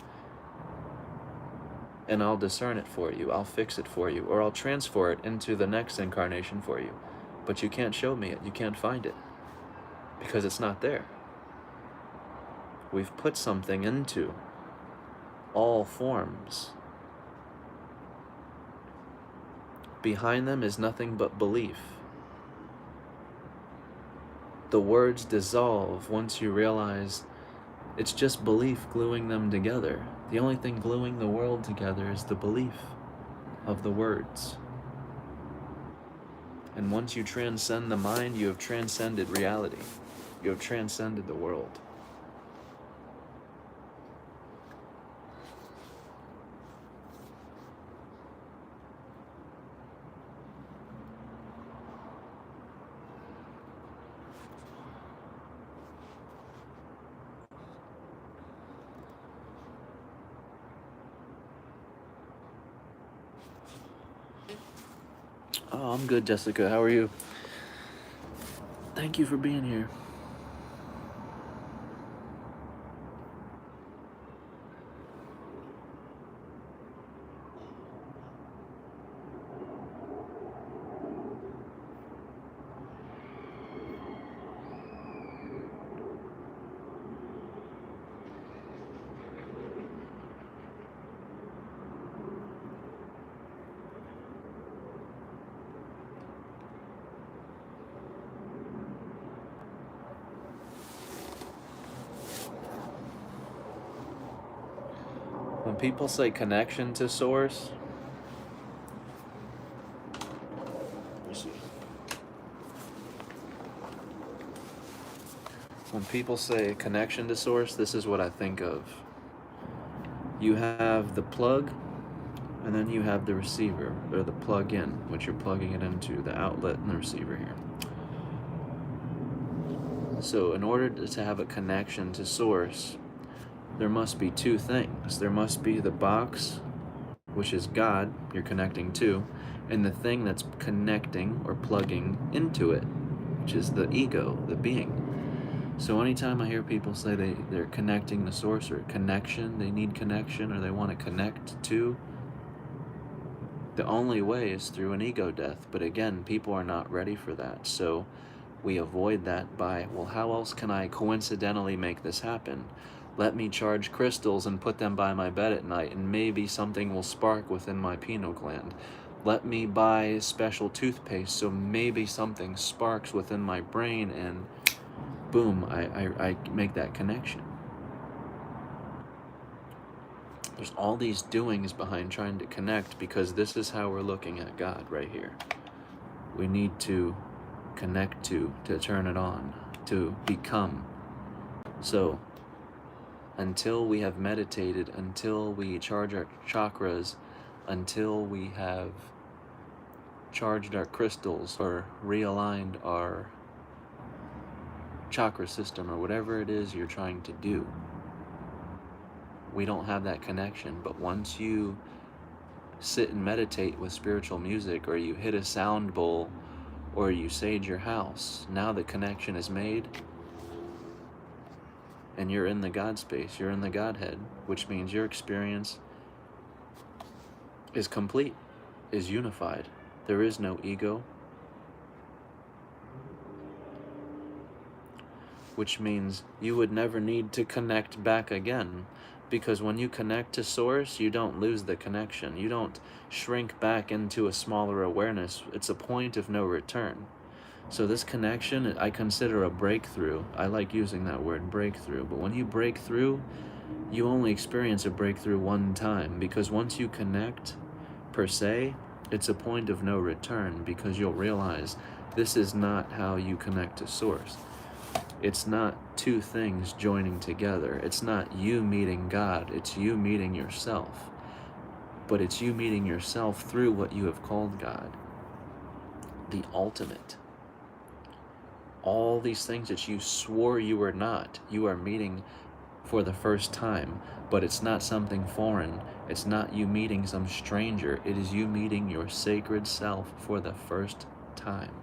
Speaker 1: And I'll discern it for you, I'll fix it for you, or I'll transfer it into the next incarnation for you. But you can't show me it, you can't find it, because it's not there. We've put something into all forms. Behind them is nothing but belief. The words dissolve once you realize it's just belief gluing them together. The only thing gluing the world together is the belief of the words. And once you transcend the mind, you have transcended reality. You have transcended the world. Oh, I'm good, Jessica. How are you? Thank you for being here. When people say connection to source, let me see. When people say connection to source, this is what I think of. You have the plug, and then you have the receiver, or the plug-in, which you're plugging it into, the outlet and the receiver here. So in order to have a connection to source, there must be two things. There must be the box, which is God, you're connecting to, and the thing that's connecting or plugging into it, which is the ego, the being. So anytime I hear people say they're connecting the source or connection, they need connection or they want to connect to, the only way is through an ego death. But again, people are not ready for that. So we avoid that by, well, how else can I coincidentally make this happen? Let me charge crystals and put them by my bed at night, and maybe something will spark within my pineal gland. Let me buy special toothpaste so maybe something sparks within my brain, and boom, I make that connection. There's all these doings behind trying to connect, because this is how we're looking at God right here. We need to connect to turn it on, to become. So until we have meditated, until we charge our chakras, until we have charged our crystals or realigned our chakra system or whatever it is you're trying to do, we don't have that connection. But once you sit and meditate with spiritual music, or you hit a sound bowl, or you sage your house, now the connection is made, and you're in the God space, you're in the Godhead, which means your experience is complete, is unified. There is no ego, which means you would never need to connect back again, because when you connect to source, you don't lose the connection. You don't shrink back into a smaller awareness. It's a point of no return. So this connection, I consider a breakthrough. I like using that word, breakthrough. But when you break through, you only experience a breakthrough one time, because once you connect, per se, it's a point of no return, because you'll realize this is not how you connect to source. It's not two things joining together. It's not you meeting God. It's you meeting yourself. But it's you meeting yourself through what you have called God, the ultimate. All these things that you swore you were not, you are meeting for the first time. But it's not something foreign. It's not you meeting some stranger. It is you meeting your sacred self for the first time.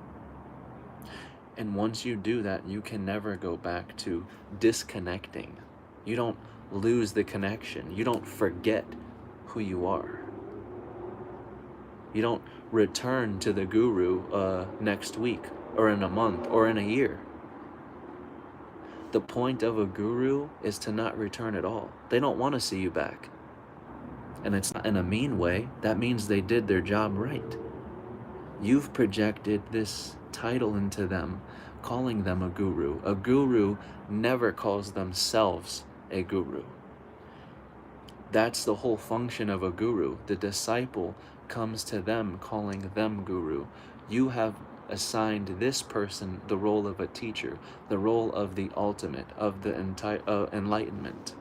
Speaker 1: And once you do that, you can never go back to disconnecting. You don't lose the connection. You don't forget who you are. You don't return to the guru next week or in a month or in a year. The point of a guru is to not return at all. They don't want to see you back. And it's not in a mean way. That means they did their job right. You've projected this title into them, calling them a guru. A guru never calls themselves a guru. That's the whole function of a guru. The disciple comes to them calling them guru. You have assigned this person the role of a teacher, the role of the ultimate, of the entire enlightenment.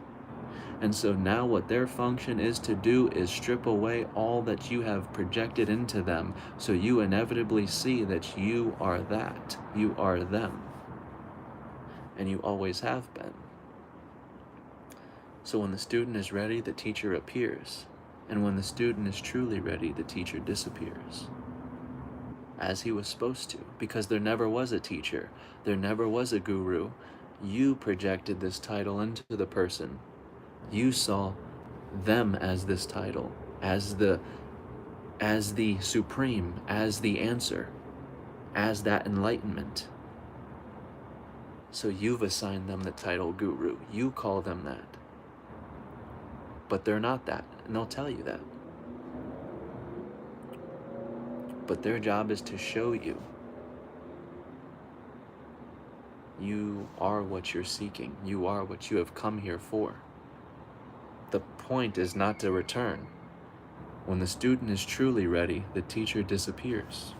Speaker 1: And so now what their function is to do is strip away all that you have projected into them, so you inevitably see that you are that. You are them. And you always have been. So when the student is ready, the teacher appears. And when the student is truly ready, the teacher disappears. As he was supposed to, because there never was a teacher. There never was a guru. You projected this title into the person. You saw them as this title, as the supreme, as the answer, as that enlightenment. So you've assigned them the title guru. You call them that. But they're not that, and they'll tell you that. But their job is to show you. You are what you're seeking. You are what you have come here for. The point is not to return. When the student is truly ready, the teacher disappears.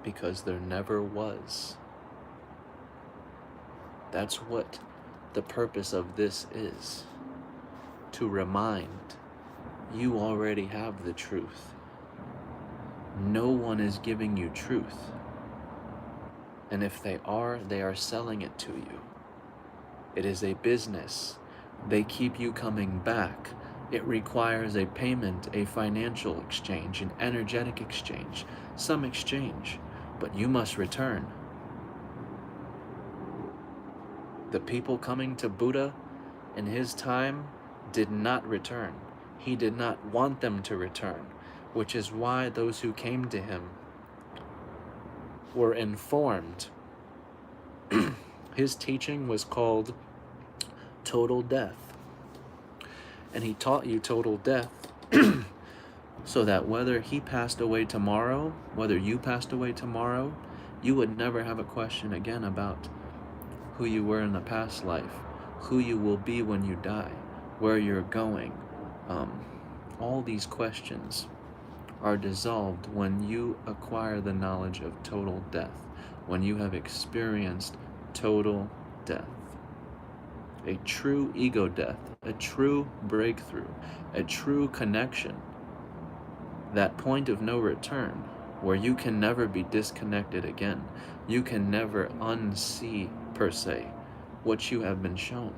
Speaker 1: Because there never was. That's what the purpose of this is. To remind you already have the truth. No one is giving you truth. And if they are selling it to you. It is a business. They keep you coming back. It requires a payment, a financial exchange, an energetic exchange, some exchange, but you must return. The people coming to Buddha in his time did not return. He did not want them to return, which is why those who came to him were informed. His teaching was called total death. And he taught you total death so that whether he passed away tomorrow, whether you passed away tomorrow, you would never have a question again about who you were in the past life, who you will be when you die, where you're going. All these questions are dissolved when you acquire the knowledge of total death, when you have experienced total death. A true ego death, a true breakthrough, a true connection. That point of no return, where you can never be disconnected again. You can never unsee, per se, what you have been shown.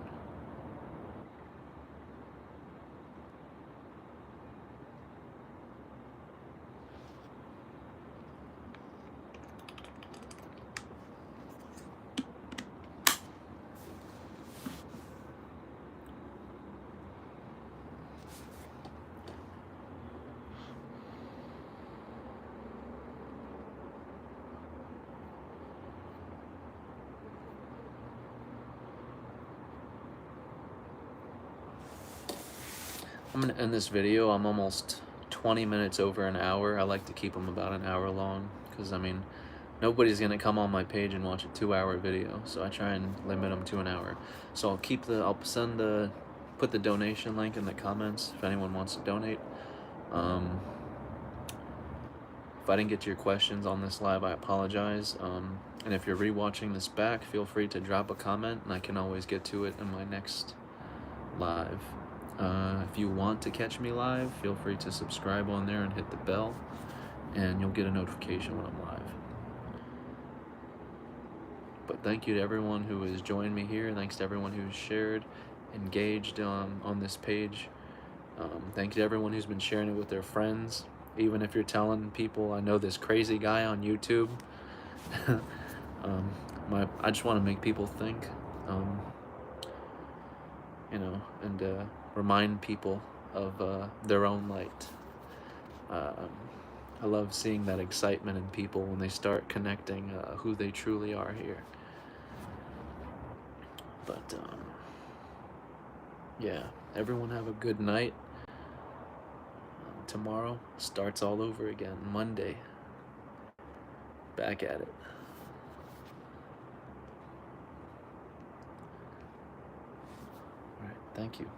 Speaker 1: I'm going to end this video. I'm almost 20 minutes over an hour. I like to keep them about an hour long because, I mean, nobody's going to come on my page and watch a 2-hour video. So I try and limit them to an hour. So I'll put the donation link in the comments if anyone wants to donate. If I didn't get to your questions on this live, I apologize. And if you're rewatching this back, feel free to drop a comment and I can always get to it in my next live. If you want to catch me live, feel free to subscribe on there and hit the bell, and you'll get a notification when I'm live. But thank you to everyone who has joined me here. Thanks to everyone who's shared, engaged on this page. Thank you to everyone who's been sharing it with their friends. Even if you're telling people, I know this crazy guy on YouTube. I just want to make people think, and remind people of their own light. I love seeing that excitement in people when they start connecting who they truly are here. But yeah, everyone have a good night. Tomorrow starts all over again. Monday, back at it. All right, thank you.